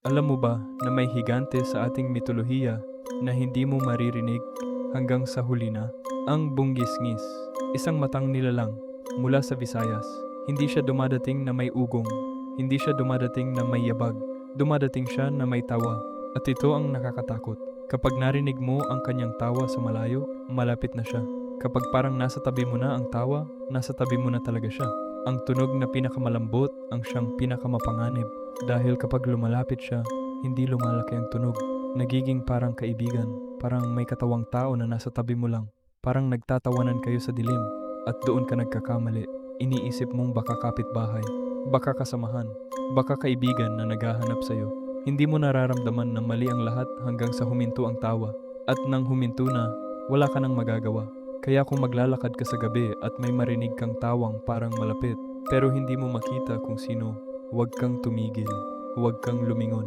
Alam mo ba na may higante sa ating mitolohiya na hindi mo maririnig hanggang sa huli na? Ang Bungisngis, isang matang nilalang mula sa Visayas. Hindi siya dumadating na may ugong, hindi siya dumadating na may yabag, dumadating siya na may tawa. At ito ang nakakatakot. Kapag narinig mo ang kanyang tawa sa malayo, malapit na siya. Kapag parang nasa tabi mo na ang tawa, nasa tabi mo na talaga siya. Ang tunog na pinakamalambot ang siyang pinakamapanganib. Dahil kapag lumalapit siya, hindi lumalaki ang tunog. Nagiging parang kaibigan, parang may katawang tao na nasa tabi mo lang. Parang nagtatawanan kayo sa dilim, at doon ka nagkakamali. Iniisip mong baka kapitbahay, baka kasamahan, baka kaibigan na naghahanap sa'yo. Hindi mo nararamdaman na mali ang lahat hanggang sa huminto ang tawa. At nang huminto na, wala ka nang magagawa. Kaya kung maglalakad ka sa gabi at may marinig kang tawang parang malapit, pero hindi mo makita kung sino, huwag kang tumigil, huwag kang lumingon.